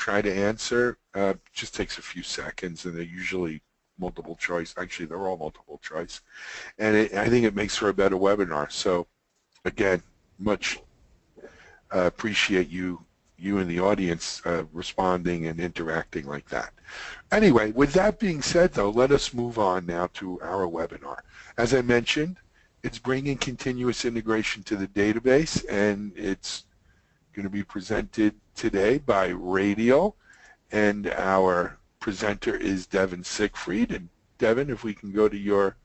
try to answer. Just takes a few seconds, and they're usually multiple choice. Actually, they're all multiple choice, and I think it makes for a better webinar. So, again, much appreciate you in the audience responding and interacting like that. Anyway, with that being said, though, let us move on now to our webinar. As I mentioned, it's bringing continuous integration to the database, and it's going to be presented today by Radial, and our presenter is Devin Siegfried. And Devin, if we can go to your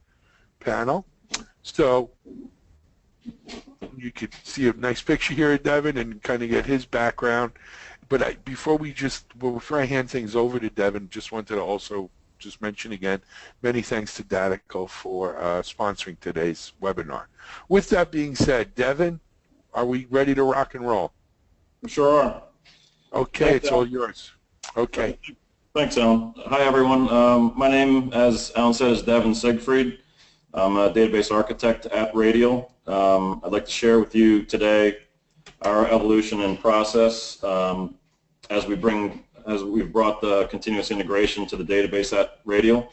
panel. So you could see a nice picture here of Devin and kind of get his background. But before I hand things over to Devin, just wanted to also just mention again, many thanks to Radial for sponsoring today's webinar. With that being said, Devin, are we ready to rock and roll? Sure are. Okay, thanks, it's all yours. Okay. Thanks, Alan. Hi, everyone. My name, as Alan said, is Devin Siegfried. I'm a database architect at Radial. I'd like to share with you today our evolution and process as we've brought the continuous integration to the database at Radial.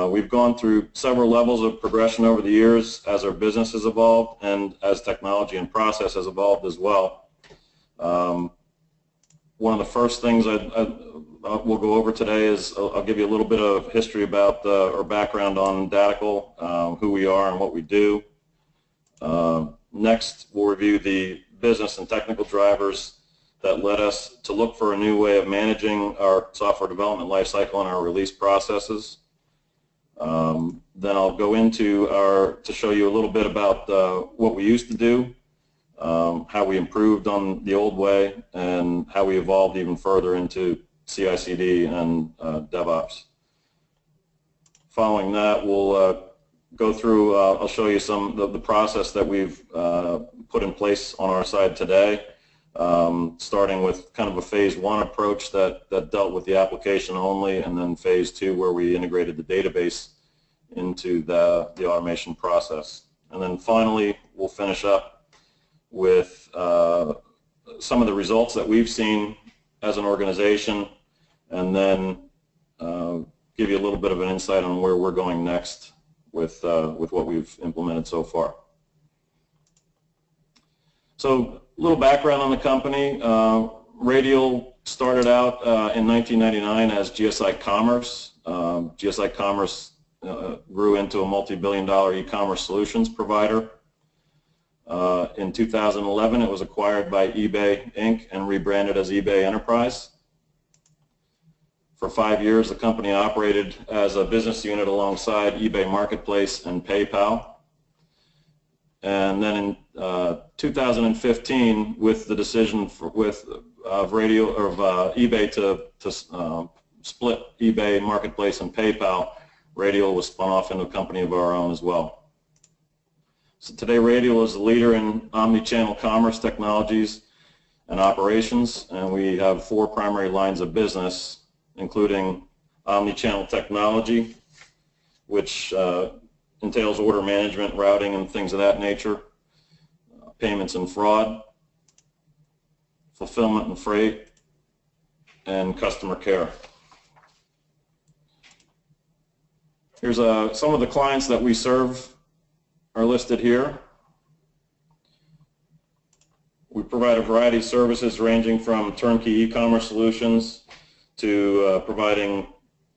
We've gone through several levels of progression over the years as our business has evolved and as technology and process has evolved as well. One of the first things we'll go over today is I'll give you a little bit of history about or background on Radial, who we are and what we do. Next, we'll review the business and technical drivers that led us to look for a new way of managing our software development lifecycle and our release processes. Then I'll go into to show you a little bit about what we used to do, how we improved on the old way, and how we evolved even further into CI/CD and DevOps. Following that, we'll go through, I'll show you some of the process that we've put in place on our side today, starting with kind of a phase one approach that dealt with the application only, and then phase two where we integrated the database into the automation process. And then finally, we'll finish up with some of the results that we've seen as an organization, and then give you a little bit of an insight on where we're going next with what we've implemented so far. So a little background on the company. Radial started out in 1999 as GSI Commerce. GSI Commerce grew into a multi-billion-dollar e-commerce solutions provider. In 2011, it was acquired by eBay Inc. and rebranded as eBay Enterprise. For 5 years, the company operated as a business unit alongside eBay Marketplace and PayPal. And then in 2015, with the decision of eBay to split eBay Marketplace and PayPal, Radial was spun off into a company of our own as well. So today, Radial is the leader in omni-channel commerce technologies and operations, and we have 4 primary lines of business, including omni-channel technology, which entails order management, routing, and things of that nature, payments and fraud, fulfillment and freight, and customer care. Here's some of the clients that we serve are listed here. We provide a variety of services ranging from turnkey e-commerce solutions to providing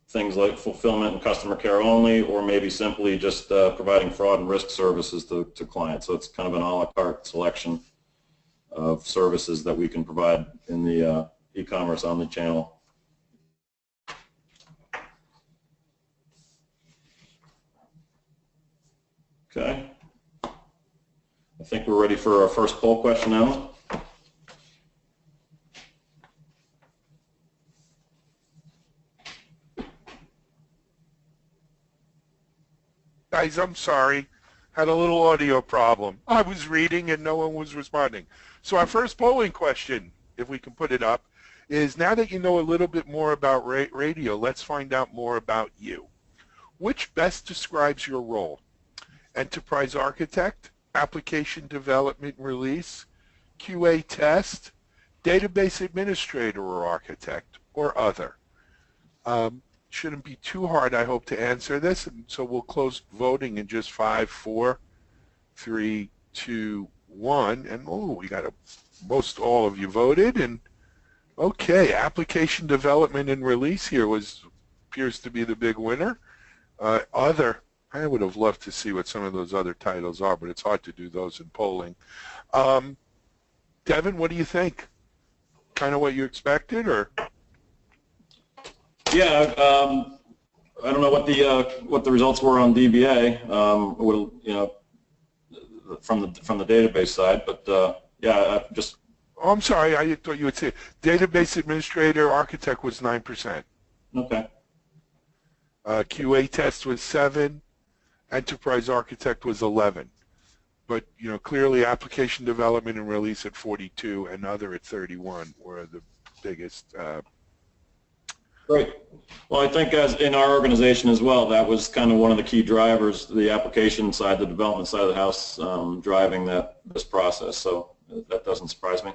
things like fulfillment and customer care only, or maybe simply just providing fraud and risk services to clients. So it's kind of an a la carte selection of services that we can provide in the e-commerce omnichannel. Okay. I think we're ready for our first poll question now. Guys, I'm sorry. Had a little audio problem. I was reading and no one was responding. So our first polling question, if we can put it up, is now that you know a little bit more about Radial, let's find out more about you. Which best describes your role? Enterprise architect, application development and release, QA test, database administrator or architect, or other. Shouldn't be too hard, I hope, to answer this, and so we'll close voting in just 5, 4, 3, 2, 1, and we got most all of you voted, and okay, application development and release here appears to be the big winner. Other, I would have loved to see what some of those other titles are, but it's hard to do those in polling. Devin, what do you think? Kind of what you expected, or? Yeah, I don't know what the results were on DBA. From the database side, but yeah, I just. Oh, I'm sorry. I thought you would say database administrator architect was 9%. Okay. QA test was 7. Enterprise architect was 11. But clearly application development and release at 42 and other at 31 were the biggest. Great. Well, I think as in our organization as well, that was kind of one of the key drivers, the application side, the development side of the house, driving this process. So that doesn't surprise me.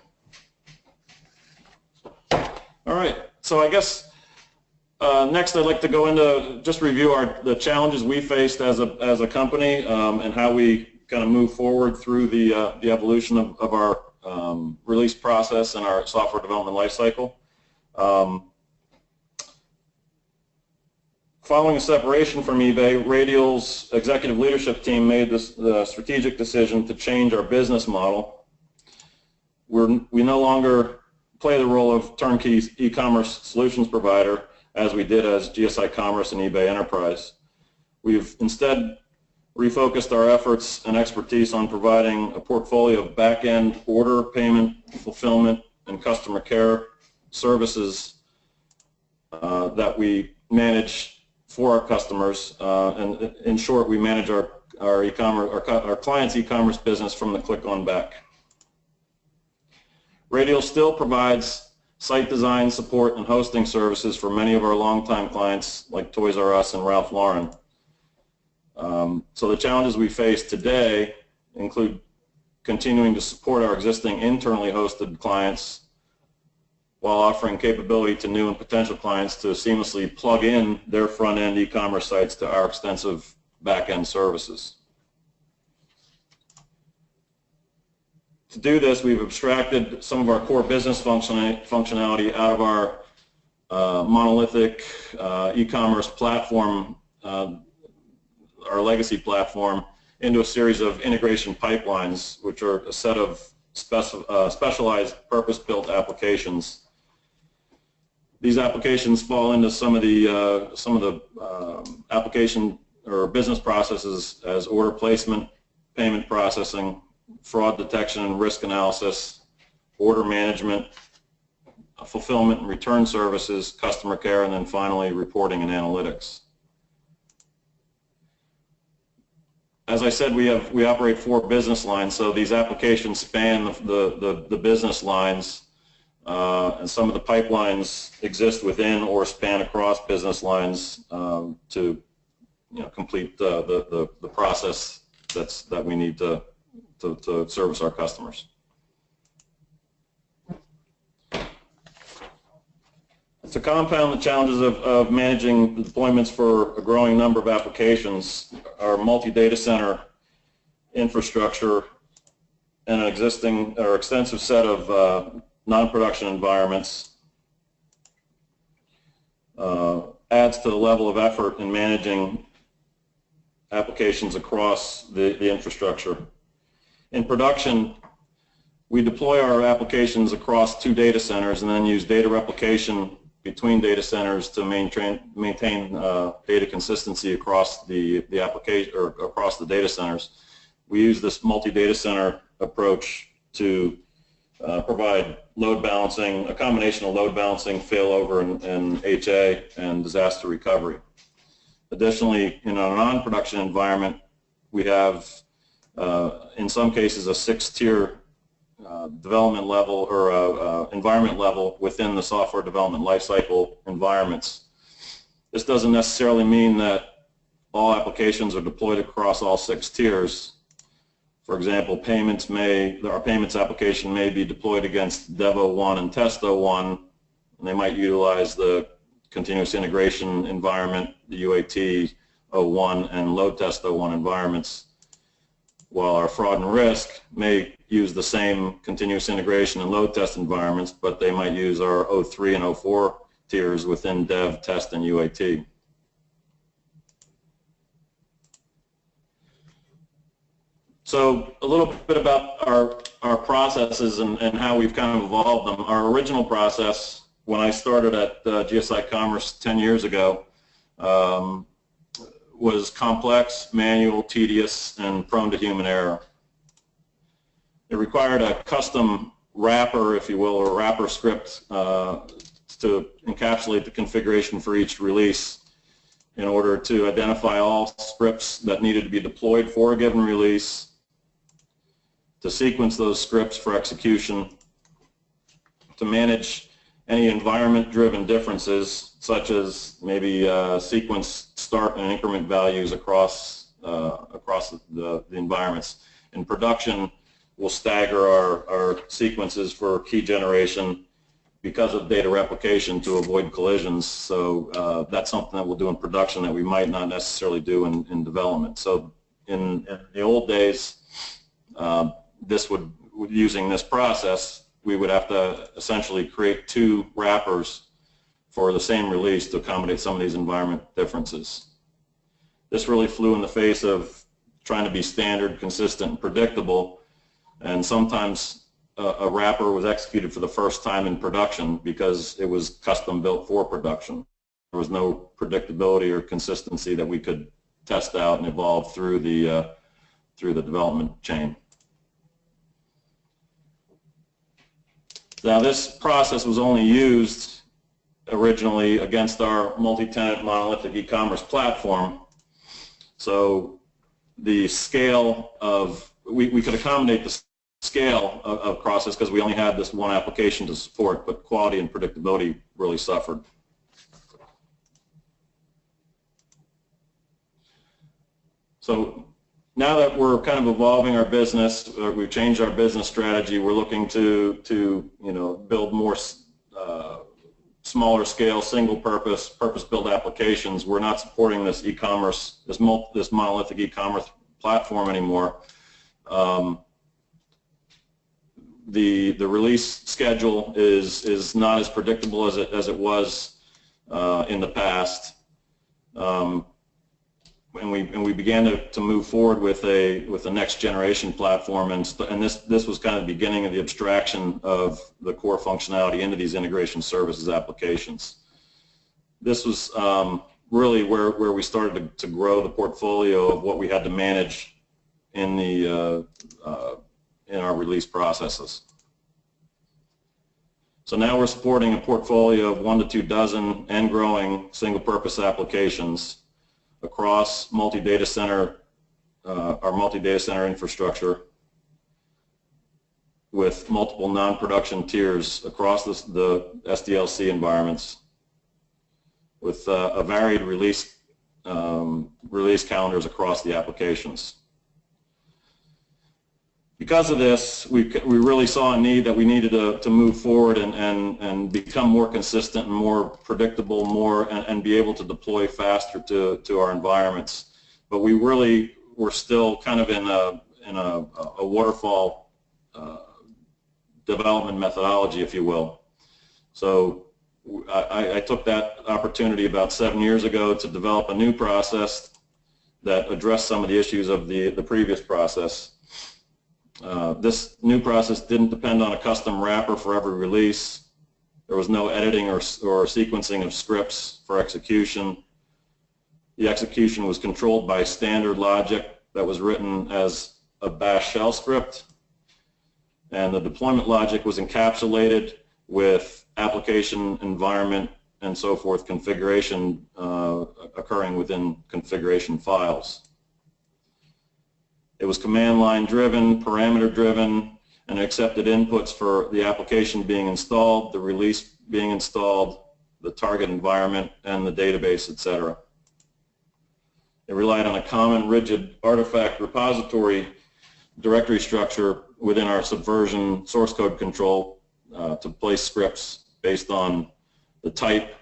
All right. So I guess next I'd like to go into just review the challenges we faced as a company and how we kind of move forward through the evolution of our release process and our software development lifecycle. Following a separation from eBay, Radial's executive leadership team made the strategic decision to change our business model. We no longer play the role of turnkey e-commerce solutions provider as we did as GSI Commerce and eBay Enterprise. We've instead refocused our efforts and expertise on providing a portfolio of back-end order, payment, fulfillment, and customer care services that we manage for our customers, and in short, we manage our e-commerce, our clients' e-commerce business from the click on back. Radial still provides site design, support, and hosting services for many of our longtime clients like Toys R Us and Ralph Lauren. So the challenges we face today include continuing to support our existing internally hosted clients while offering capability to new and potential clients to seamlessly plug in their front-end e-commerce sites to our extensive back-end services. To do this, we've abstracted some of our core business functionality out of our monolithic e-commerce platform, our legacy platform, into a series of integration pipelines, which are a set of specialized purpose-built applications. These applications fall into some of the application or business processes as order placement, payment processing, fraud detection and risk analysis, order management, fulfillment and return services, customer care, and then finally reporting and analytics. As I said, we operate 4 business lines, so these applications span the business lines. And some of the pipelines exist within or span across business lines to complete the process that we need to service our customers. To compound the challenges of managing the deployments for a growing number of applications, our multi-data center infrastructure and an existing or extensive set of non-production environments adds to the level of effort in managing applications across the infrastructure. In production, we deploy our applications across 2 data centers and then use data replication between data centers to maintain data consistency across the application or across the data centers. We use this multi-data center approach to provide load balancing, a combination of load balancing, failover, and HA, and disaster recovery. Additionally, in a non-production environment, we have, in some cases, a 6-tier development level or environment level within the software development lifecycle environments. This doesn't necessarily mean that all applications are deployed across all 6 tiers. For example, our payments application may be deployed against Dev01 and Test01, and they might utilize the continuous integration environment, the UAT01 and load test01 environments, while our fraud and risk may use the same continuous integration and load test environments, but they might use our 03 and 04 tiers within Dev, Test, and UAT. So a little bit about our processes and how we've kind of evolved them. Our original process, when I started at GSI Commerce 10 years ago, was complex, manual, tedious, and prone to human error. It required a custom wrapper, if you will, or wrapper script to encapsulate the configuration for each release in order to identify all scripts that needed to be deployed for a given release, to sequence those scripts for execution, to manage any environment-driven differences, such as maybe sequence start and increment values across the environments. In production, we'll stagger our sequences for key generation because of data replication to avoid collisions. So that's something that we'll do in production that we might not necessarily do in development. So in the old days, using this process, we would have to essentially create two wrappers for the same release to accommodate some of these environment differences. This really flew in the face of trying to be standard, consistent, and predictable, and sometimes a wrapper was executed for the first time in production because it was custom built for production. There was no predictability or consistency that we could test out and evolve through the development chain. Now, this process was only used originally against our multi-tenant monolithic e-commerce platform. So the scale of, we could accommodate the scale of process because we only had this one application to support, but quality and predictability really suffered. So now that we're kind of evolving our business, we've changed our business strategy, we're looking to build more smaller scale, single purpose-built applications. We're not supporting this e-commerce, this monolithic e-commerce platform anymore. The release schedule is not as predictable as it was in the past. And we began to move forward with a next generation platform, and this was kind of the beginning of the abstraction of the core functionality into these integration services applications. This was really where we started to grow the portfolio of what we had to manage in our release processes. So now we're supporting a portfolio of 1 to 2 dozen and growing single-purpose applications across our multi-data center infrastructure with multiple non-production tiers across the SDLC environments with a varied release calendars across the applications. Because of this, we really saw a need that we needed to move forward and become more consistent and more predictable, and be able to deploy faster to our environments. But we really were still kind of in a waterfall development methodology, if you will. So I took that opportunity about 7 years ago to develop a new process that addressed some of the issues of the previous process. This new process didn't depend on a custom wrapper for every release. There was no editing or sequencing of scripts for execution. The execution was controlled by standard logic that was written as a bash shell script, and the deployment logic was encapsulated with application, environment, and so forth configuration occurring within configuration files. It was command line driven, parameter driven, and accepted inputs for the application being installed, the release being installed, the target environment, and the database, etc. It relied on a common rigid artifact repository directory structure within our Subversion source code control to place scripts based on the type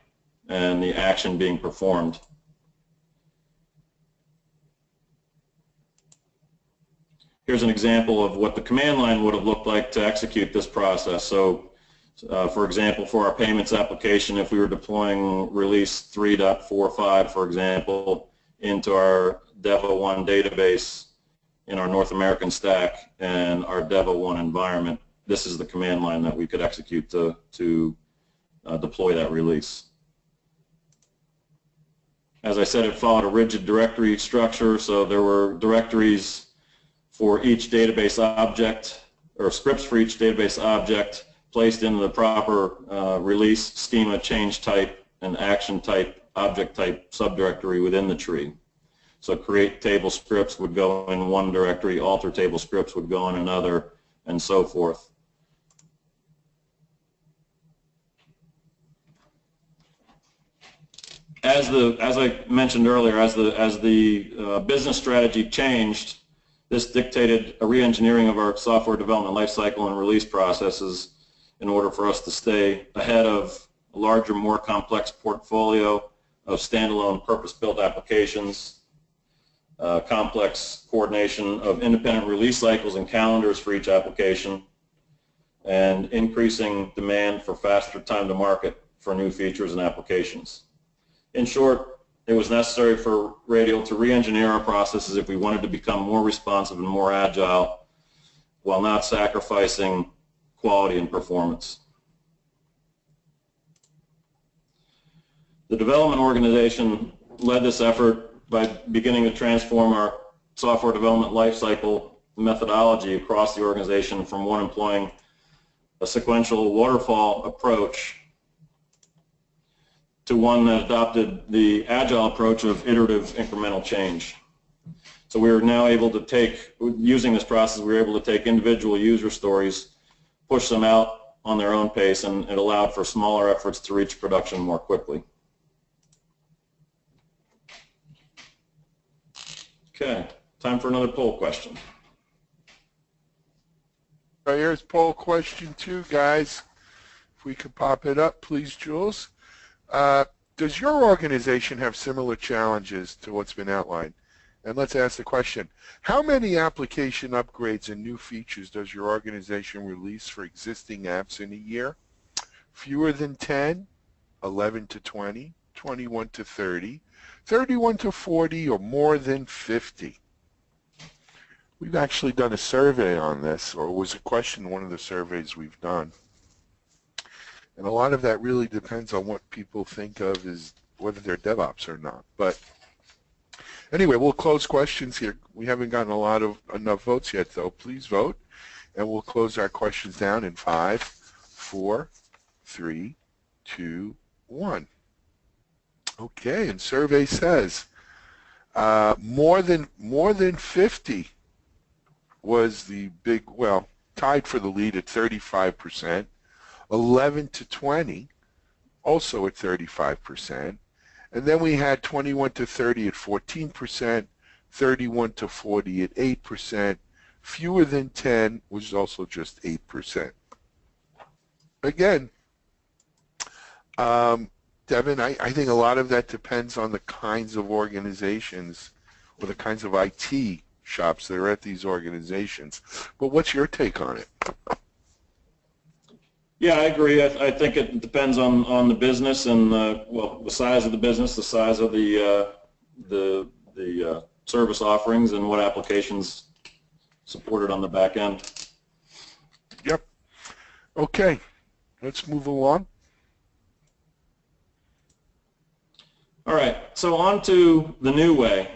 and the action being performed. Here's an example of what the command line would have looked like to execute this process. So, for example, for our payments application, if we were deploying release 3.45, for example, into our Devo1 database in our North American stack and our Devo1 environment, this is the command line that we could execute to deploy that release. As I said, it followed a rigid directory structure, so there were directories for each database object, or scripts for each database object, placed into the proper release schema, change type, and action type, object type subdirectory within the tree. So create table scripts would go in one directory, alter table scripts would go in another, and so forth. As I mentioned earlier, as the business strategy changed, this dictated a re-engineering of our software development lifecycle and release processes in order for us to stay ahead of a larger, more complex portfolio of standalone purpose-built applications, complex coordination of independent release cycles and calendars for each application, and increasing demand for faster time to market for new features and applications. In short, it was necessary for Radial to re-engineer our processes if we wanted to become more responsive and more agile while not sacrificing quality and performance. The development organization led this effort by beginning to transform our software development lifecycle methodology across the organization from one employing a sequential waterfall approach to one that adopted the agile approach of iterative incremental change. So we are now able to take, using this process, we were able to take individual user stories, push them out on their own pace, and it allowed for smaller efforts to reach production more quickly. Okay, time for another poll question. All right, here's poll question 2, guys. If we could pop it up, please, Jules. Does your organization have similar challenges to what's been outlined? And let's ask the question, how many application upgrades and new features does your organization release for existing apps in a year? Fewer than 10, 11 to 20, 21 to 30, 31 to 40, or more than 50? We've actually done a survey on this, or it was a question in one of the surveys we've done. And a lot of that really depends on what people think of as whether they're DevOps or not. But anyway, we'll close questions here. We haven't gotten enough votes yet, though. Please vote, and we'll close our questions down in 5, 4, 3, 2, 1. Okay, and survey says more than 50 was the big, well, tied for the lead at 35%. 11 to 20, also at 35%. And then we had 21 to 30 at 14%, 31 to 40 at 8%. Fewer than 10 was also just 8%. Again, Devin, I think a lot of that depends on the kinds of organizations or the kinds of IT shops that are at these organizations. But what's your take on it? Yeah, I agree. I think it depends on the business and well, the size of the business, the size of the service offerings, and what applications supported on the back end. Yep. Okay, let's move along. All right. So on to the new way.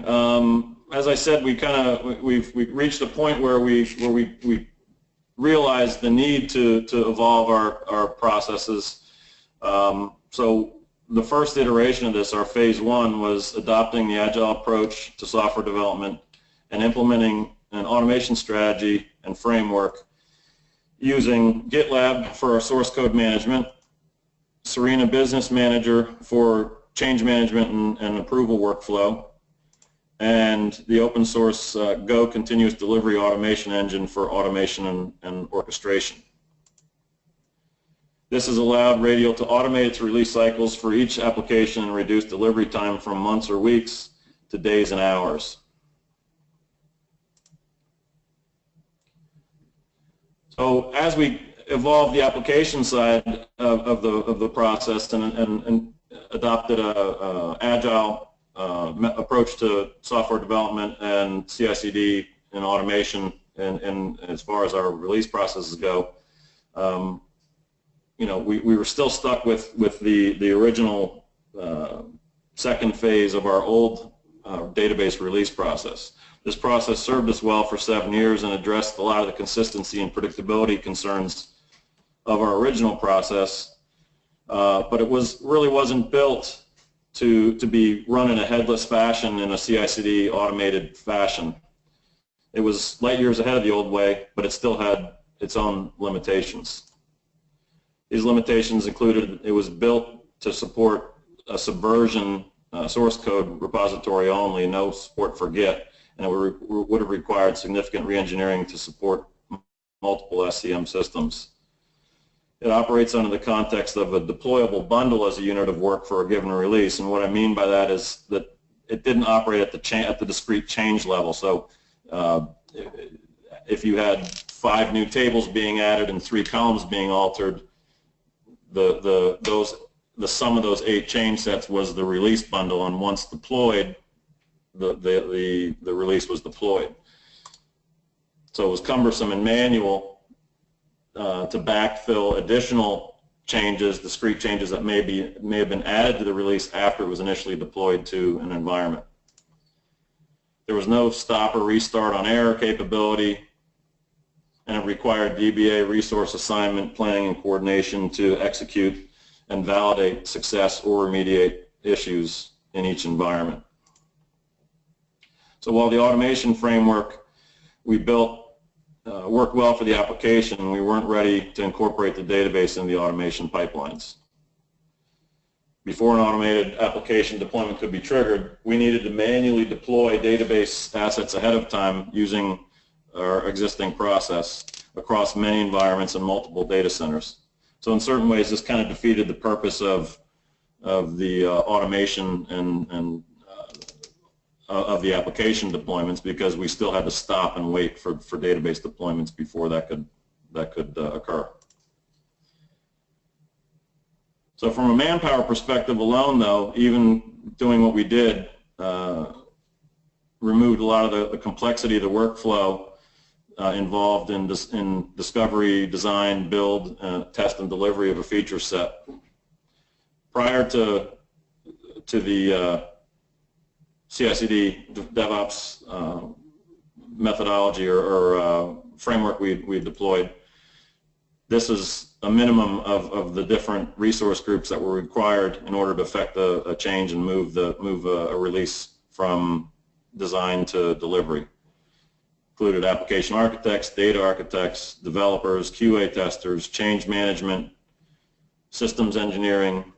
As I said, we've reached a point where we realized the need to evolve our processes. So the first iteration of this, our phase 1, was adopting the agile approach to software development and implementing an automation strategy and framework using GitLab for our source code management, Serena Business Manager for change management and approval workflow, and the open source Go continuous delivery automation engine for automation and orchestration. This has allowed Radial to automate its release cycles for each application and reduce delivery time from months or weeks to days and hours. So as we evolved the application side of the process and adopted a agile approach to software development and CI/CD and automation, and as far as our release processes go, we were still stuck with the original second phase of our old database release process. This process served us well for 7 years and addressed a lot of the consistency and predictability concerns of our original process, but it really wasn't built to be run in a headless fashion, in a CI/CD automated fashion. It was light years ahead of the old way, but it still had its own limitations. These limitations included it was built to support a Subversion source code repository only, no support for Git, and it would have required significant re-engineering to support multiple SCM systems. It operates under the context of a deployable bundle as a unit of work for a given release, and what I mean by that is that it didn't operate at the discrete change level. So if you had 5 new tables being added and 3 columns being altered, the sum of those 8 change sets was the release bundle, and once deployed, the release was deployed. So it was cumbersome and manual to backfill additional changes, discrete changes that may have been added to the release after it was initially deployed to an environment. There was no stop or restart on error capability, and it required DBA resource assignment, planning, and coordination to execute and validate success or remediate issues in each environment. So while the automation framework we built worked well for the application, we weren't ready to incorporate the database in the automation pipelines. Before an automated application deployment could be triggered, we needed to manually deploy database assets ahead of time using our existing process across many environments and multiple data centers. So in certain ways, this kind of defeated the purpose of the automation and of the application deployments, because we still had to stop and wait for database deployments before that could occur. So from a manpower perspective alone, though, even doing what we did removed a lot of the complexity of the workflow involved in discovery, design, build, test, and delivery of a feature set. Prior to the CI/CD DevOps methodology or framework we deployed, this is a minimum of the different resource groups that were required in order to effect a change and move a release from design to delivery. Included application architects, data architects, developers, QA testers, change management, systems engineering,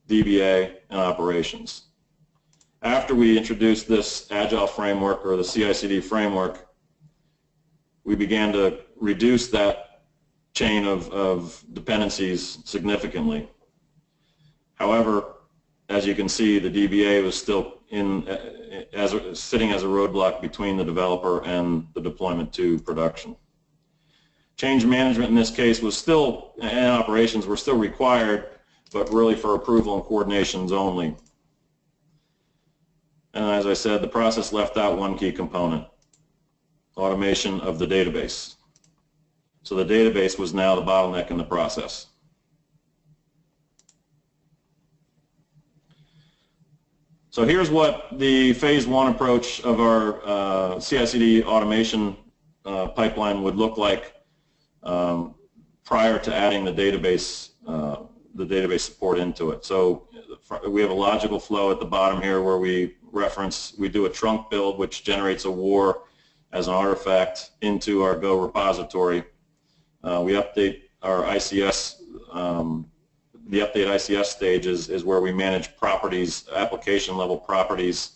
DBA, and operations. After we introduced this Agile framework, or the CI/CD framework, we began to reduce that chain of dependencies significantly. However, as you can see, the DBA was still sitting as a roadblock between the developer and the deployment to production. Change management in this case was still, and operations were still required, but really for approval and coordinations only. And as I said, the process left out one key component: automation of the database. So the database was now the bottleneck in the process. So here's what the phase 1 approach of our CI/CD automation pipeline would look like prior to adding the database support into it. So we have a logical flow at the bottom here where we do a trunk build, which generates a WAR as an artifact into our Go repository. We update our ICS. The update ICS stage is where we manage properties, application level properties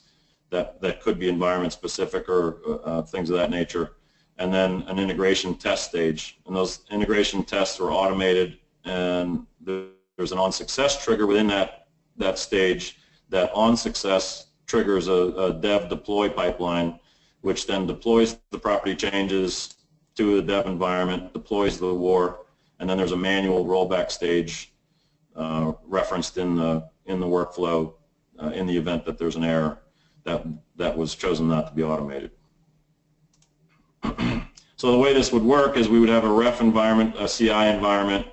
that could be environment specific or things of that nature, and then an integration test stage. And those integration tests are automated, and there's an on-success trigger within that stage. That on-success triggers a dev deploy pipeline, which then deploys the property changes to the dev environment, deploys the WAR, and then there's a manual rollback stage referenced in the workflow in the event that there's an error that was chosen not to be automated. So the way this would work is we would have a ref environment, a CI environment,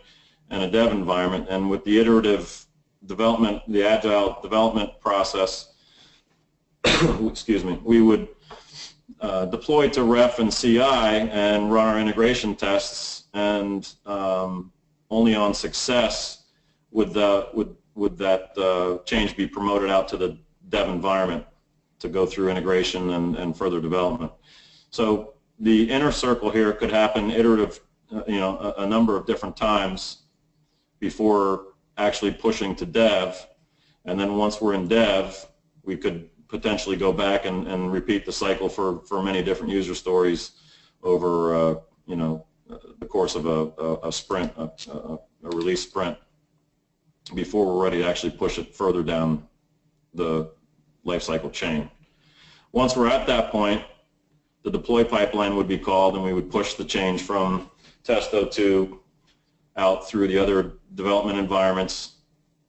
and a dev environment, and with the iterative development, the agile development process, excuse me, we would deploy to ref and CI and run our integration tests, and only on success would that change be promoted out to the dev environment to go through integration and further development. So the inner circle here could happen iterative, a number of different times before actually pushing to dev, and then once we're in dev, we could potentially go back and repeat the cycle for many different user stories over the course of a sprint, a release sprint, before we're ready to actually push it further down the lifecycle chain. Once we're at that point, the deploy pipeline would be called, and we would push the change from test 02 out through the other development environments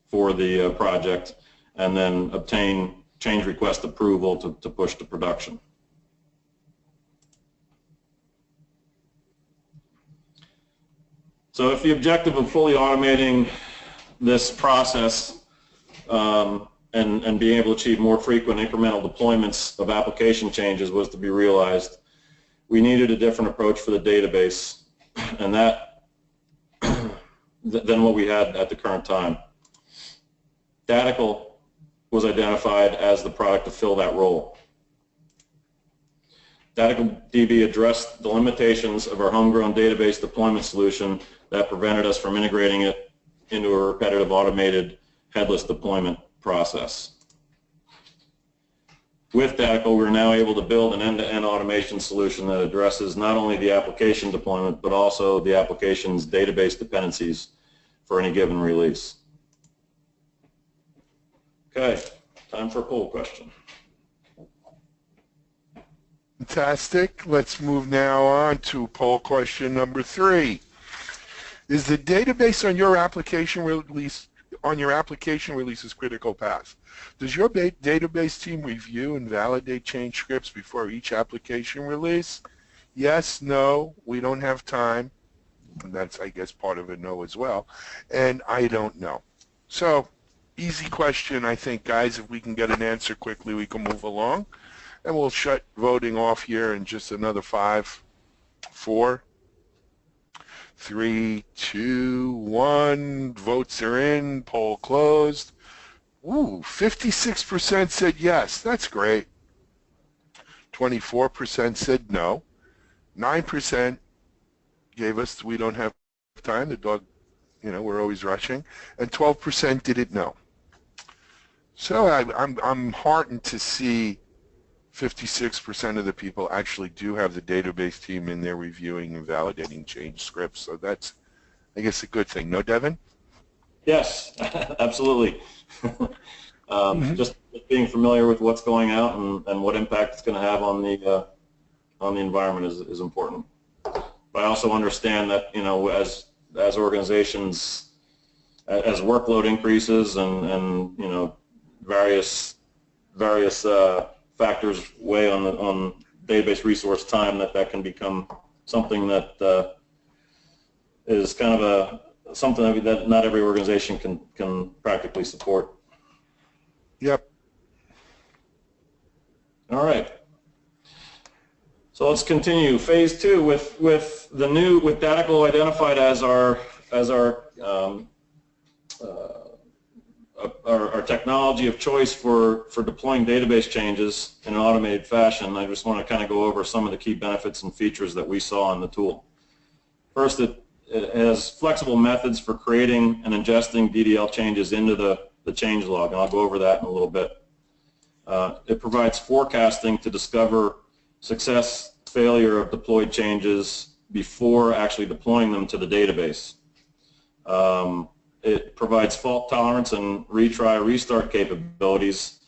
for the project, and then obtain change request approval to push to production. So if the objective of fully automating this process and being able to achieve more frequent incremental deployments of application changes was to be realized, we needed a different approach for the database and than what we had at the current time. Datical was identified as the product to fill that role. Datical DB addressed the limitations of our homegrown database deployment solution that prevented us from integrating it into a repetitive automated headless deployment process. With Datical, we're now able to build an end-to-end automation solution that addresses not only the application deployment, but also the application's database dependencies for any given release. Okay, time for a poll question. Fantastic. Let's move now on to poll question number 3. Is the database on your application release's critical path? Does your database team review and validate change scripts before each application release? Yes, no, we don't have time. And that's, I guess, part of a no as well. And I don't know. So, easy question, I think, guys. If we can get an answer quickly, we can move along. And we'll shut voting off here in just another 5, 4, 3, 2, 1. Votes are in. Poll closed. Ooh, 56% said yes. That's great. 24% said no. 9% gave us we don't have time. The dog, we're always rushing. And 12% didn't know. So I'm heartened to see 56% of the people actually do have the database team in there reviewing and validating change scripts. So that's, I guess, a good thing. No, Devin? Yes, absolutely. Just being familiar with what's going out and what impact it's going to have on the environment is important. But I also understand that as organizations, as workload increases and various factors weigh on database resource time, that can become something that is kind of something that not every organization can practically support. Yep. All right. So let's continue. Phase 2 with Datical identified as our technology of choice for deploying database changes in an automated fashion. I just want to kind of go over some of the key benefits and features that we saw in the tool. First, it has flexible methods for creating and ingesting DDL changes into the change log, and I'll go over that in a little bit. It provides forecasting to discover success, failure of deployed changes before actually deploying them to the database. It provides fault tolerance and retry, restart capabilities.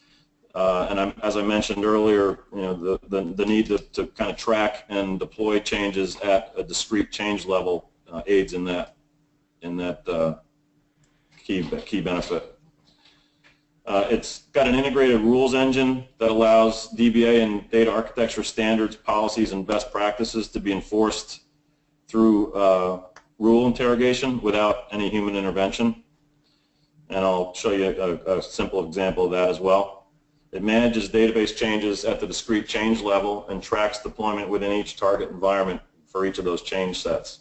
And as I mentioned earlier, you know, the need to kind of track and deploy changes at a discrete change level aids in that key benefit. It's got an integrated rules engine that allows DBA and data architecture standards, policies, and best practices to be enforced through rule interrogation without any human intervention. And I'll show you a simple example of that as well. It manages database changes at the discrete change level and tracks deployment within each target environment for each of those change sets.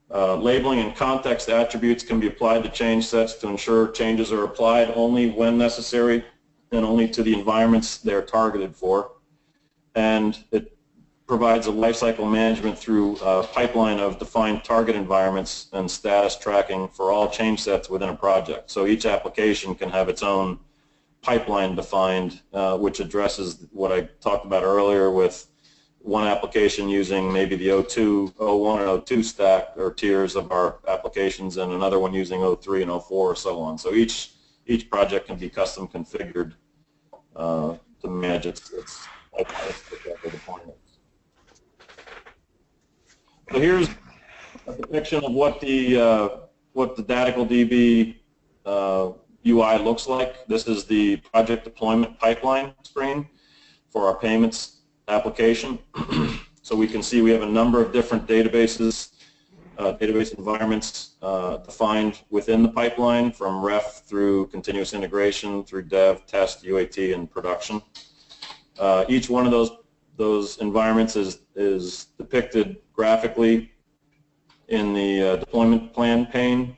Labeling and context attributes can be applied to change sets to ensure changes are applied only when necessary and only to the environments they're targeted for. And it provides a lifecycle management through a pipeline of defined target environments and status tracking for all change sets within a project. So each application can have its own pipeline defined, which addresses what I talked about earlier with one application using maybe the 02, 01, and 02 stack or tiers of our applications, and another one using 03 and 04 or so on. So each project can be custom configured to manage its deployment. So here's a depiction of what the Periodically DB UI looks like. This is the project deployment pipeline screen for our payments application. So we can see we have a number of different databases, database environments defined within the pipeline, from ref through continuous integration, through dev, test, UAT, and production. Each one of those environments is depicted graphically in the deployment plan pane,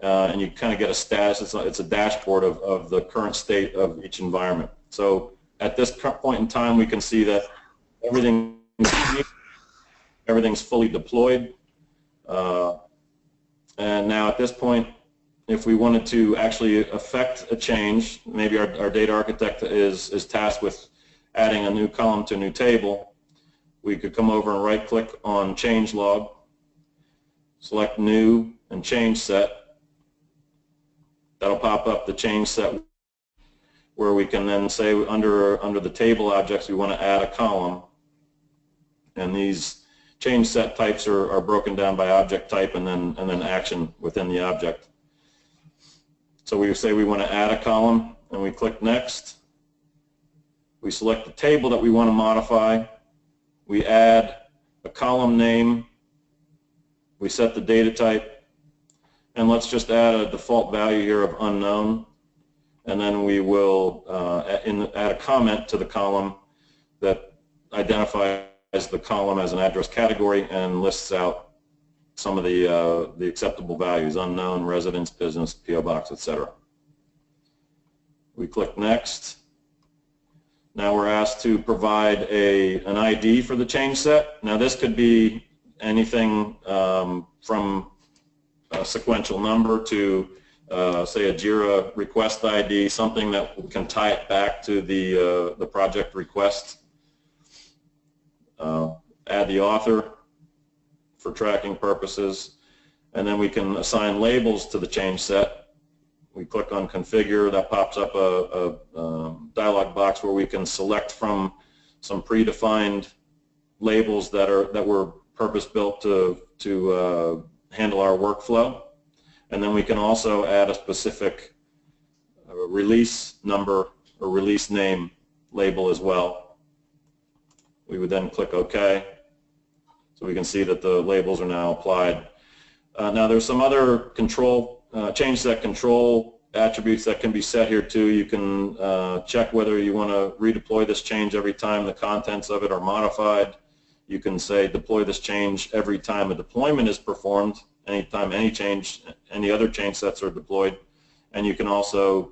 and you kind of get a status. It's a dashboard of the current state of each environment. So at this point in time, we can see that everything's fully deployed. And now at this point, if we wanted to actually affect a change, maybe our data architect is tasked with adding a new column to a new table, we could come over and right-click on change log, select new and change set. That'll pop up the change set where we can then say under the table objects we want to add a column, and these change set types are broken down by object type and then action within the object. So we say we want to add a column, and we click next. We select the table that we want to modify. We add a column name. We set the data type, and let's just add a default value here of unknown. And then we will add a comment to the column that identifies the column as an address category and lists out some of the acceptable values: unknown, residence, business, PO box, etc. We click next. Now we're asked to provide an ID for the change set. Now this could be anything from a sequential number to say a JIRA request ID, something that can tie it back to the project request. Add the author for tracking purposes, and then we can assign labels to the change set. We click on configure. That pops up a dialog box where we can select from some predefined labels that were purpose-built to handle our workflow. And then we can also add a specific release number or release name label as well. We would then click OK. So we can see that the labels are now applied. Now there's some other control, change set control attributes that can be set here too. You can check whether you want to redeploy this change every time the contents of it are modified. You can say deploy this change every time a deployment is performed, anytime any other change sets are deployed. And you can also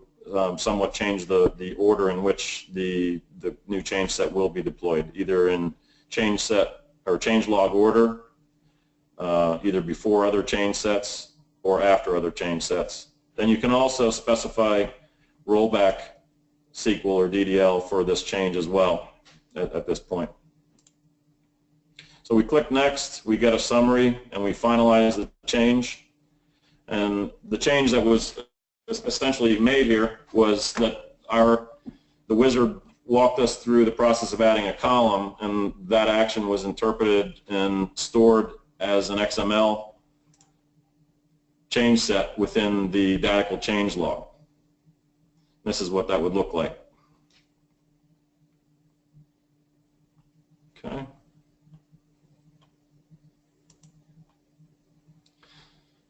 somewhat change the order in which the new change set will be deployed, either in change set or change log order, either before other change sets or after other change sets. Then you can also specify rollback SQL or DDL for this change as well at this point. So we click Next, we get a summary, and we finalize the change. And the change that was essentially made here was that the wizard walked us through the process of adding a column, and that action was interpreted and stored as an XML change set within the Radial change log. This is what that would look like. Okay.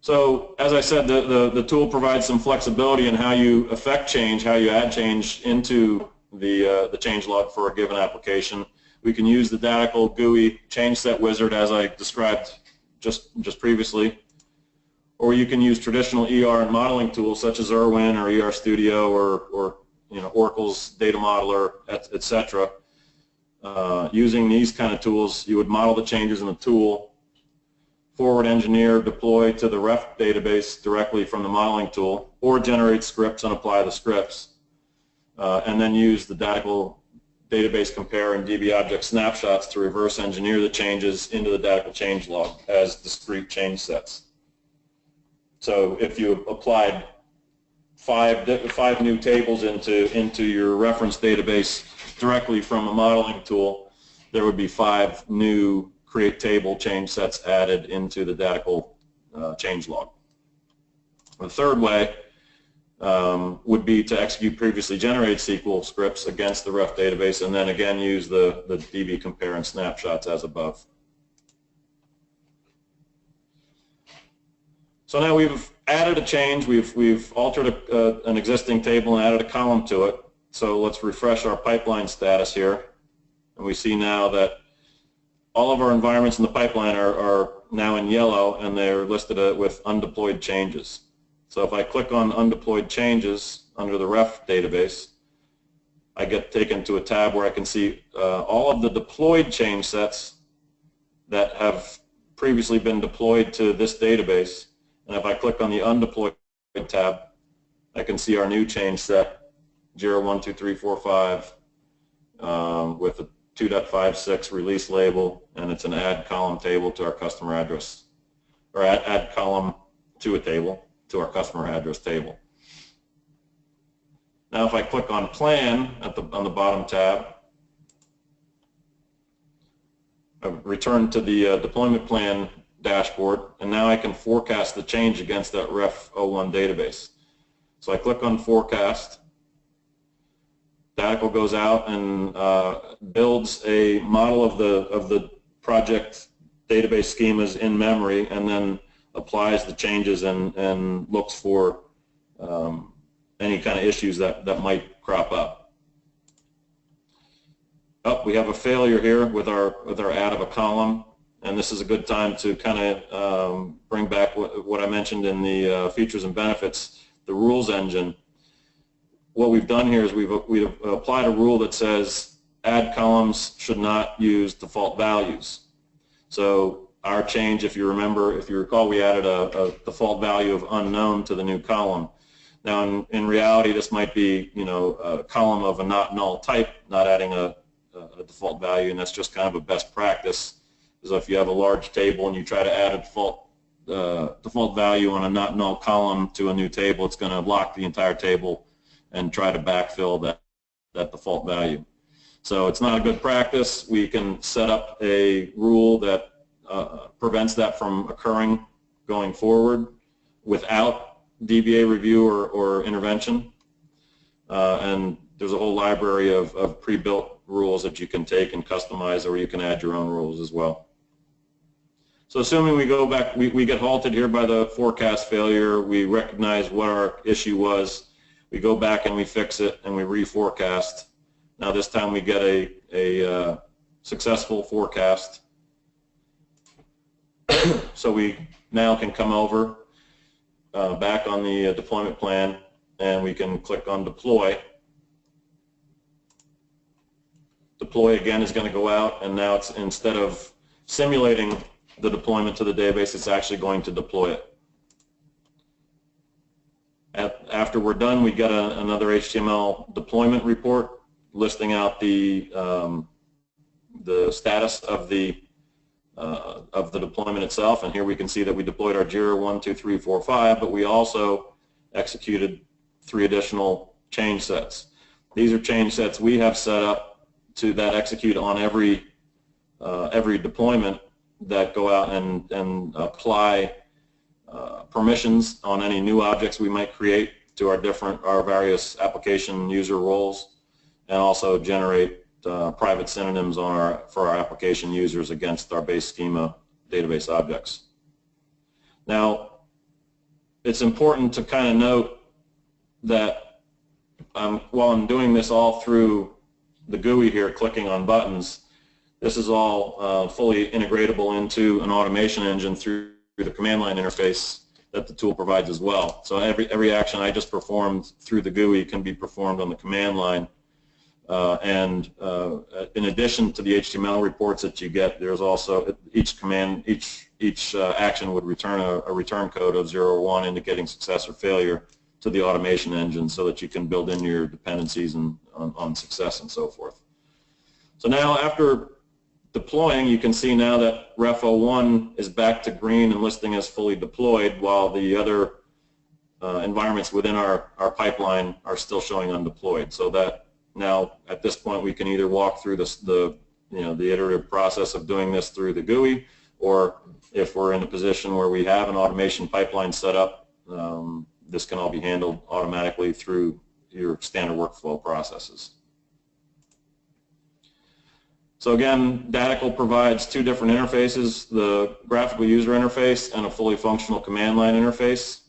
So as I said, the tool provides some flexibility in how you affect change, how you add change into the change log for a given application. We can use the Radial GUI change set wizard as I described just previously, or you can use traditional ER and modeling tools such as Irwin or ER Studio or Oracle's data modeler, etc. Using these kind of tools, you would model the changes in the tool, forward engineer, deploy to the ref database directly from the modeling tool, or generate scripts and apply the scripts, and then use the Radial database compare and DB object snapshots to reverse engineer the changes into the Radial change log as discrete change sets. So if you applied five new tables into your reference database directly from a modeling tool, there would be 5 new create table change sets added into the Radial change log. The third way would be to execute previously generated SQL scripts against the ref database and then again use the DB compare and snapshots as above. So now we've added a change, we've altered an existing table and added a column to it. So let's refresh our pipeline status here, and we see now that all of our environments in the pipeline are now in yellow, and they're listed with undeployed changes. So if I click on undeployed changes under the ref database, I get taken to a tab where I can see all of the deployed change sets that have previously been deployed to this database. And if I click on the undeployed tab, I can see our new change set, 0123455, with a 2.56 release label, and it's an add column table to our customer address, or add column to a table, to our customer address table. Now if I click on plan on the bottom tab, I return to the deployment plan dashboard, and now I can forecast the change against that ref 01 database. So I click on forecast. Radial goes out and builds a model of the project database schemas in memory, and then applies the changes and looks for any kind of issues that might crop up. Oh, we have a failure here with our add of a column, and this is a good time to kind of bring back what I mentioned in the features and benefits, the rules engine. What we've done here is we've applied a rule that says add columns should not use default values. So our change, if you recall, we added a default value of unknown to the new column. Now in reality, this might be a column of a not null type, not adding a default value, and that's just kind of a best practice. So if you have a large table and you try to add a default value on a not null column to a new table, it's going to lock the entire table and try to backfill that default value. So it's not a good practice. We can set up a rule that prevents that from occurring going forward without DBA review or intervention. And there's a whole library of pre-built rules that you can take and customize, or you can add your own rules as well. So assuming we go back, we get halted here by the forecast failure, we recognize what our issue was, we go back and we fix it and we reforecast. Now this time we get a successful forecast. So we now can come over back on the deployment plan, and we can click on deploy. Deploy again is going to go out, and now it's, instead of simulating the deployment to the database, it's actually going to deploy it. After we're done, we get another HTML deployment report listing out the status of the deployment itself. And here we can see that we deployed our Jira 1, 2, 3, 4, 5, but we also executed 3 additional change sets. These are change sets we have set up that execute on every deployment, that go out and apply permissions on any new objects we might create to our various application user roles, and also generate private synonyms for our application users against our base schema database objects. Now, it's important to kind of note that while I'm doing this all through the GUI here, clicking on buttons, this is all fully integratable into an automation engine through the command line interface that the tool provides as well. So every action I just performed through the GUI can be performed on the command line. In addition to the HTML reports that you get, there's also each action would return a return code of 0 or 1 indicating success or failure to the automation engine, so that you can build in your dependencies on success and so forth. So now, after deploying, you can see now that Ref 01 is back to green and listing as fully deployed, while the other environments within our pipeline are still showing undeployed. So that now, at this point, we can either walk through the iterative process of doing this through the GUI, or if we're in a position where we have an automation pipeline set up, this can all be handled automatically through your standard workflow processes. So again, Radial provides 2 different interfaces, the graphical user interface and a fully functional command line interface.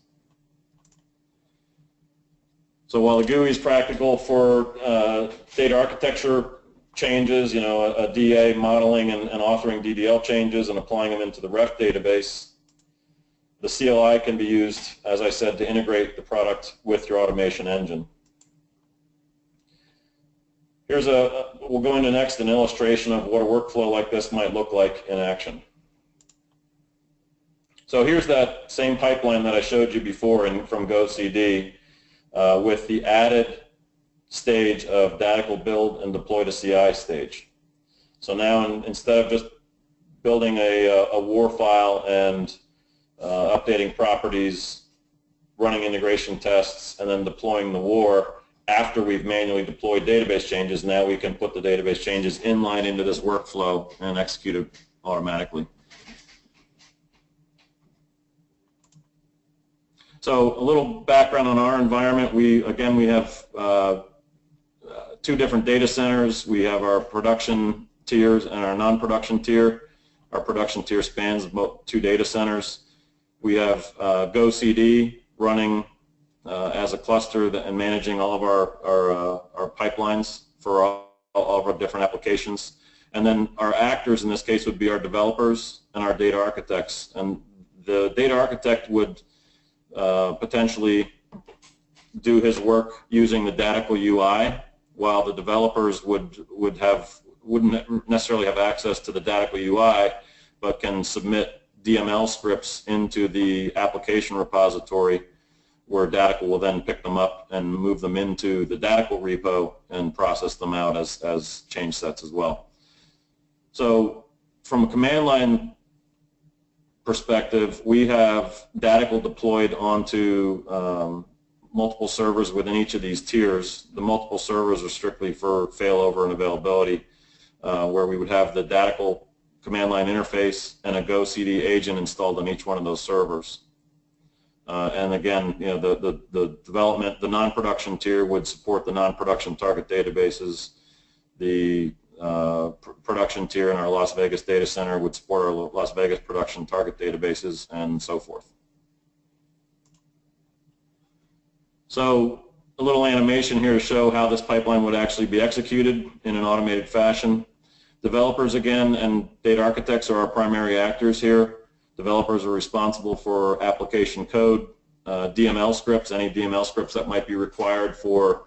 So while the GUI is practical for data architecture changes, a DA modeling and authoring DDL changes and applying them into the ref database, the CLI can be used, as I said, to integrate the product with your automation engine. We'll go into next an illustration of what a workflow like this might look like in action. So here's that same pipeline that I showed you before from GoCD with the added stage of Radial build and deploy to CI stage. So now instead of just building a WAR file and updating properties, running integration tests, and then deploying the WAR, after we've manually deployed database changes, now we can put the database changes inline into this workflow and execute it automatically. So a little background on our environment. We have 2 different data centers. We have our production tiers and our non-production tier. Our production tier spans about 2 data centers. We have GoCD running as a cluster and managing all of our pipelines for all of our different applications. And then our actors in this case would be our developers and our data architects. And the data architect would potentially do his work using the Radial UI, while the developers wouldn't necessarily have access to the Radial UI, but can submit DML scripts into the application repository, where Radial will then pick them up and move them into the Radial repo and process them out as change sets as well. So from a command line perspective, we have Radial deployed onto multiple servers within each of these tiers. The multiple servers are strictly for failover and availability, where we would have the Radial command line interface and a GoCD agent installed on each one of those servers. And again, the non-production tier would support the non-production target databases. The production tier in our Las Vegas data center would support our Las Vegas production target databases, and so forth. So a little animation here to show how this pipeline would actually be executed in an automated fashion. Developers, again, and data architects are our primary actors here. Developers are responsible for application code, DML scripts, any DML scripts that might be required for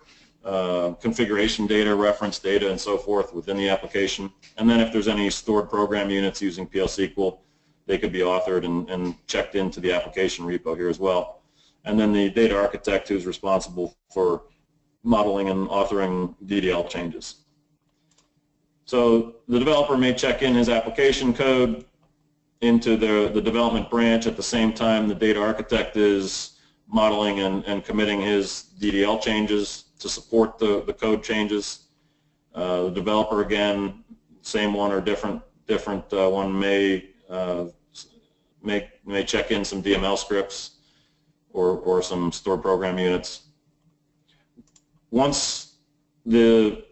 configuration data, reference data, and so forth within the application. And then if there's any stored program units using PL/SQL, they could be authored and checked into the application repo here as well. and then the data architect who's responsible for modeling and authoring DDL changes. So the developer may check in his application code into the development branch at the same time the data architect is modeling and committing his DDL changes to support the code changes. The developer, again, same one or different one may check in some DML scripts or some stored program units. Once that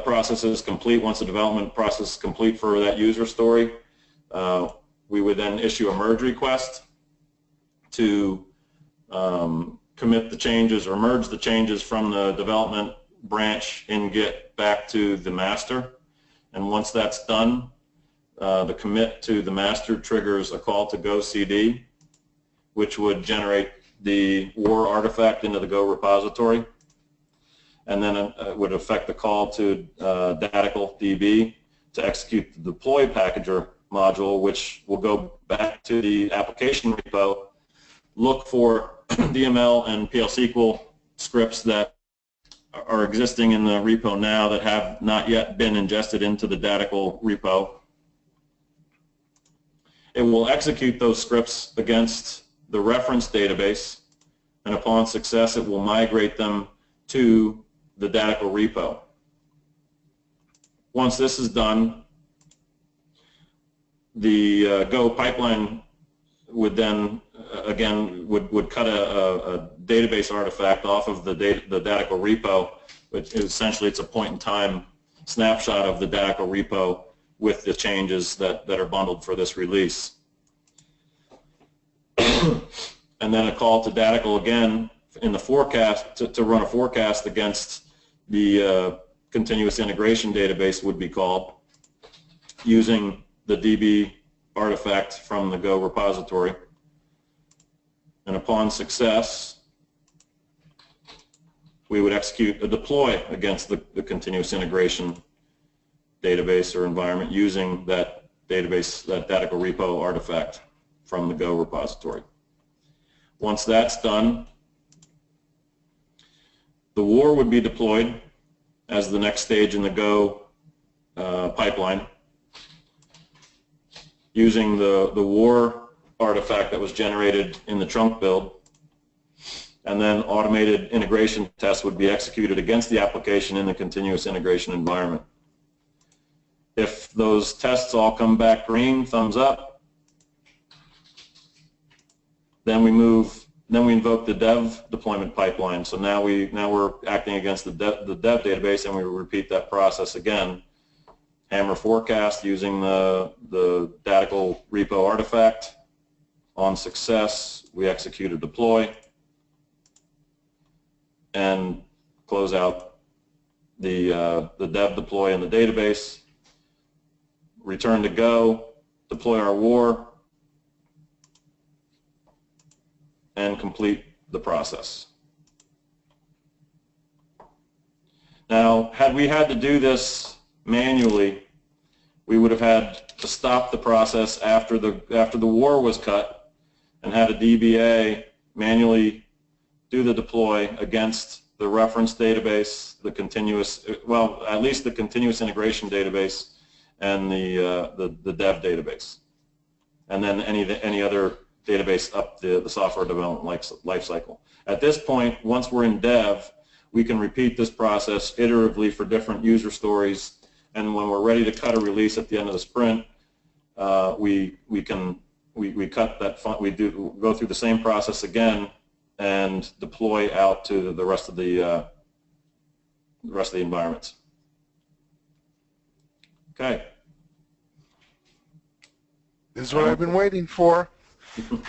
process is complete, once the development process is complete for that user story, we would then issue a merge request to commit the changes or merge the changes from the development branch in Git back to the master. And once that's done, the commit to the master triggers a call to go CD, which would generate the WAR artifact into the Go repository. And then it would affect the call to Radial DB to execute the deploy packager module, which will go back to the application repo, look for DML and PL/SQL scripts that are existing in the repo now that have not yet been ingested into the Radial repo. It will execute those scripts against the reference database, and upon success, it will migrate them to the Radial repo. Once this is done, the Go pipeline would then would cut a database artifact off of the Radial repo, which is essentially it's a point-in-time snapshot of the Radial repo with the changes that are bundled for this release. And then a call to Radial again in the forecast to run a forecast against the continuous integration database would be called using the DB artifact from the Go repository. And upon success, we would execute a deploy against the continuous integration database or environment using that database, that Radial repo artifact from the Go repository. Once that's done, the WAR would be deployed as the next stage in the Go pipeline using the WAR artifact that was generated in the trunk build, and then automated integration tests would be executed against the application in the continuous integration environment. If those tests all come back green, thumbs up, then we invoke the dev deployment pipeline. So now we're acting against the dev database, and we repeat that process again. Hammer forecast using the Radial repo artifact. On success, we execute a deploy and close out the dev deploy in the database. Return to Go, deploy our WAR, and complete the process. Now, had we had to do this manually, we would have had to stop the process after the WAR was cut and had a DBA manually do the deploy against the reference database, the continuous, well, at least the continuous integration database and the dev database, and then any other database up the software development life cycle. At this point, once we're in dev, we can repeat this process iteratively for different user stories, and when we're ready to cut a release at the end of the sprint, we cut that we go through the same process again and deploy out to the rest of the environments. Okay. This is what I've been waiting for.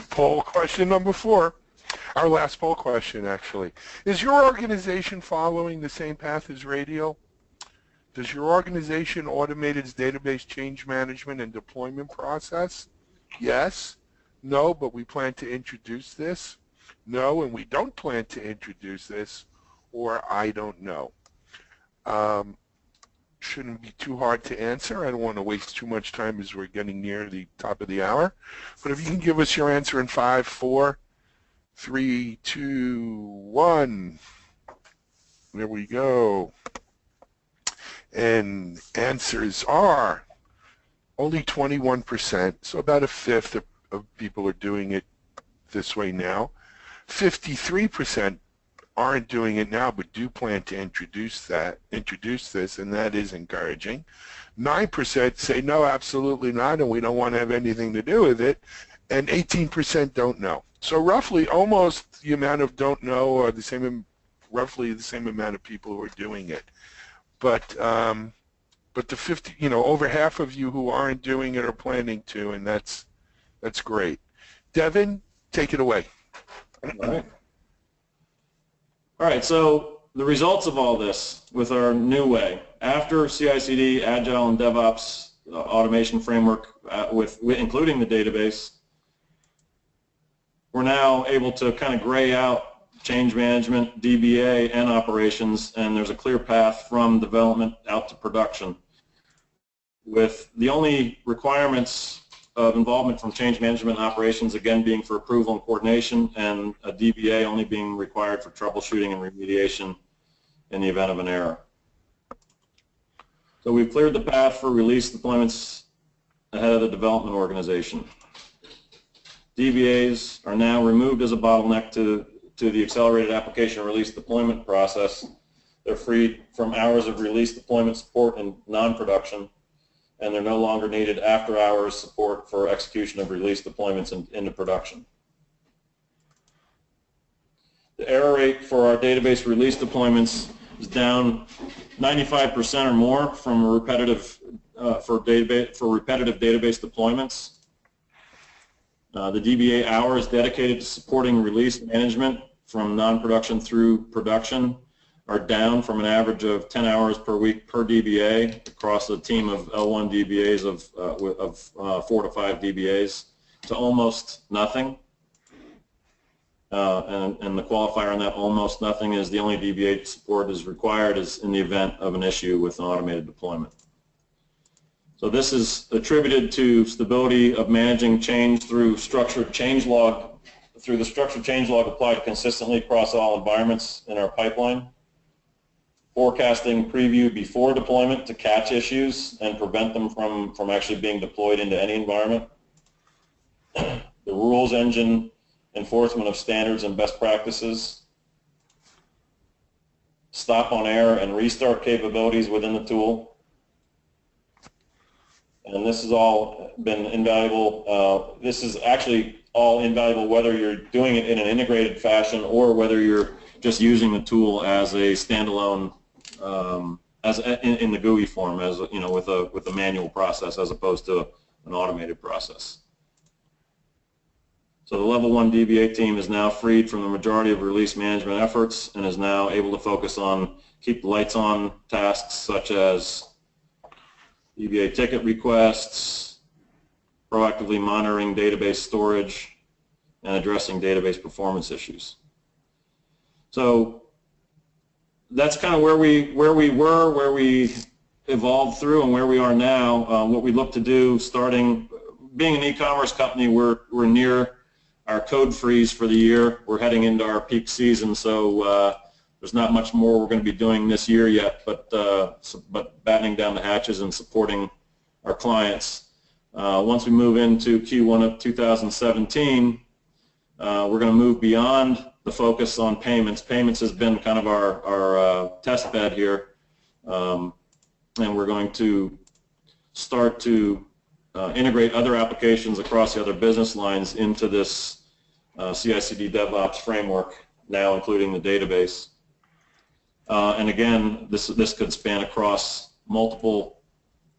Poll question number 4. Our last poll question, actually. Is your organization following the same path as Radial? Does your organization automate its database change management and deployment process? Yes. No, but we plan to introduce this. No, and we don't plan to introduce this. Or I don't know. Shouldn't be too hard to answer. I don't want to waste too much time as we're getting near the top of the hour. But if you can give us your answer in 5, 4, 3, 2, 1. There we go. And answers are only 21%, so about a fifth of people are doing it this way now. 53% aren't doing it now, but do plan to introduce this, and that is encouraging. 9% say no, absolutely not, and we don't want to have anything to do with it, and 18% don't know. So roughly almost the amount of don't know, or roughly the same amount of people who are doing it. But the 50, over half of you who aren't doing it are planning to, and that's great. Devin, take it away. All right, so the results of all this with our new way, after CI/CD, Agile, and DevOps automation framework, including the database, we're now able to kind of gray out change management, DBA, and operations, and there's a clear path from development out to production, with the only requirements of involvement from change management and operations again being for approval and coordination, and a DBA only being required for troubleshooting and remediation in the event of an error. So we've cleared the path for release deployments ahead of the development organization. DBAs are now removed as a bottleneck to the accelerated application release deployment process. They're freed from hours of release deployment support in non-production, and they're no longer needed after-hours support for execution of release deployments into production. The error rate for our database release deployments is down 95% or more from repetitive database deployments. The DBA hours dedicated to supporting release management from non-production through production are down from an average of 10 hours per week per DBA across a team of L1 DBAs of 4 to 5 DBAs to almost nothing. And the qualifier on that almost nothing is the only DBA support is required is in the event of an issue with an automated deployment. So this is attributed to stability of managing change through the structured change log applied consistently across all environments in our pipeline. Forecasting preview before deployment to catch issues and prevent them from actually being deployed into any environment. The rules engine enforcement of standards and best practices. Stop on error and restart capabilities within the tool. And this has all been invaluable. This is actually all invaluable whether you're doing it in an integrated fashion or whether you're just using the tool as a standalone, in the GUI form, with a manual process as opposed to an automated process. So the level 1 DBA team is now freed from the majority of release management efforts and is now able to focus on keep the lights on tasks such as DBA ticket requests, proactively monitoring database storage, and addressing database performance issues. So that's kind of where we were, where we evolved through, and where we are now. What we look to do, being an e-commerce company, we're near our code freeze for the year. We're heading into our peak season, so there's not much more we're going to be doing this year yet, but battening down the hatches and supporting our clients. Once we move into Q1 of 2017, we're going to move beyond the focus on payments. Payments has been kind of our test bed here, and we're going to start to integrate other applications across the other business lines into this CI/CD DevOps framework, now including the database. And again, this could span across multiple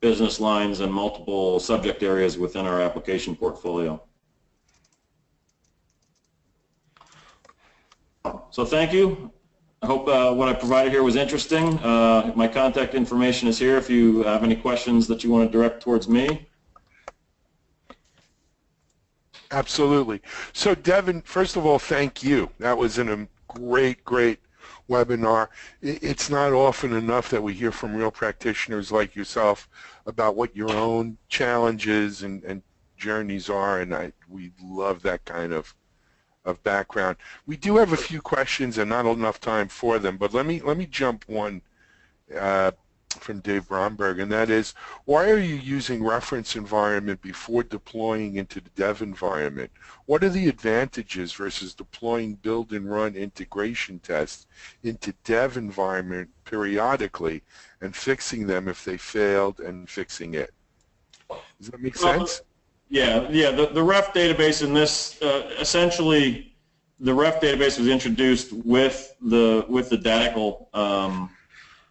business lines and multiple subject areas within our application portfolio. So thank you. I hope what I provided here was interesting. My contact information is here if you have any questions that you want to direct towards me. Absolutely. So Devin, first of all, thank you. That was a great webinar. It's not often enough that we hear from real practitioners like yourself about what your own challenges and journeys are, and we love that kind of of background. We do have a few questions and not enough time for them, but let me jump one uh, from Dave Bromberg, and that is, why are you using reference environment before deploying into the dev environment? What are the advantages versus deploying build and run integration tests into dev environment periodically and fixing them if they failed and fixing it? Does that make sense? Yeah. The ref database in this essentially, the ref database was introduced with the Datical,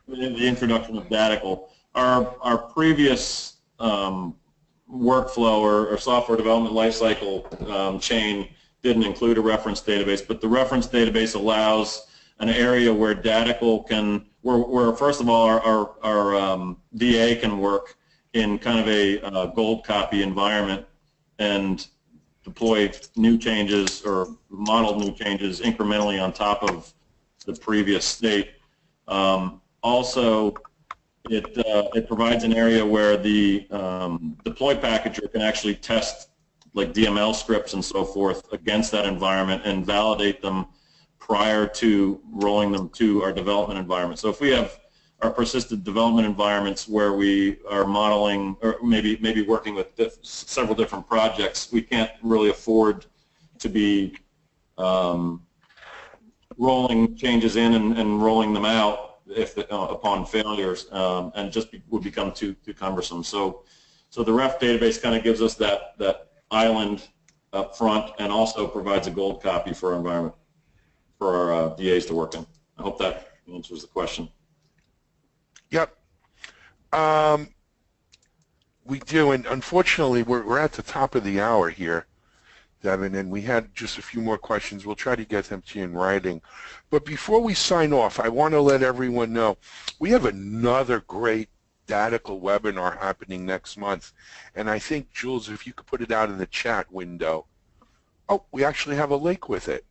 the introduction of Datical. Our previous workflow or software development lifecycle chain didn't include a reference database, but the reference database allows an area where Datical can, where first of all our DA can work in kind of a gold copy environment and deploy new changes or model new changes incrementally on top of the previous state. Also, it provides an area where the deploy packager can actually test like DML scripts and so forth against that environment and validate them prior to rolling them to our development environment. So if we have our persistent development environments where we are modeling or maybe working with several different projects, we can't really afford to be rolling changes in and rolling them out if upon failures, and just would become too cumbersome. So the ref database kind of gives us that island up front and also provides a gold copy for our environment for our DAs to work in. I hope that answers the question. Yep. We do, and unfortunately we're at the top of the hour here, Devin, and we had just a few more questions. We'll try to get them to you in writing. But before we sign off, I want to let everyone know we have another great Datical webinar happening next month. And I think, Jules, if you could put it out in the chat window. Oh, we actually have a link with it.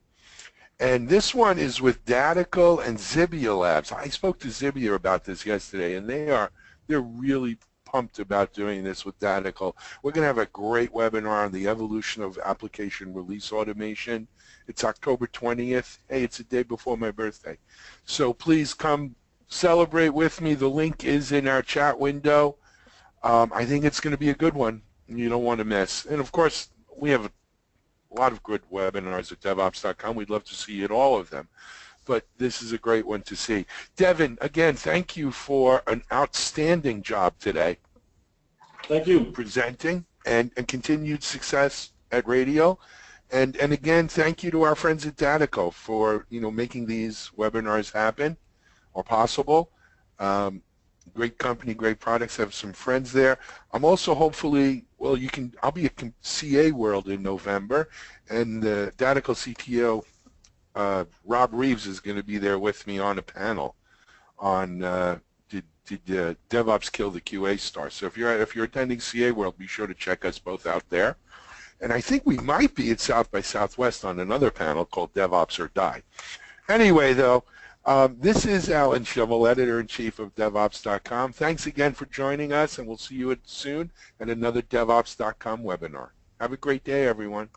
And this one is with Datical and Zibia Labs. I spoke to Zibia about this yesterday, and they're really pumped about doing this with Datical. We're going to have a great webinar on the evolution of application release automation. It's October 20th. Hey, it's a day before my birthday. So please come celebrate with me. The link is in our chat window. I think it's going to be a good one. You don't want to miss. And of course, we have a lot of good webinars at DevOps.com. We'd love to see you at all of them. But this is a great one to see. Devin, again, thank you for an outstanding job today. Thank you. Presenting and continued success at Radial. And again, thank you to our friends at Datical for making these webinars happen or possible. Great company, great products. Have some friends there. I'm also hopefully, I'll be at CA World in November, and the Datical CTO Rob Reeves is going to be there with me on a panel on did DevOps kill the QA star? So if you're attending CA World, be sure to check us both out there. And I think we might be at South by Southwest on another panel called DevOps or Die. Anyway, though, this is Alan Schimmel, Editor-in-Chief of DevOps.com. Thanks again for joining us, and we'll see you soon at another DevOps.com webinar. Have a great day, everyone.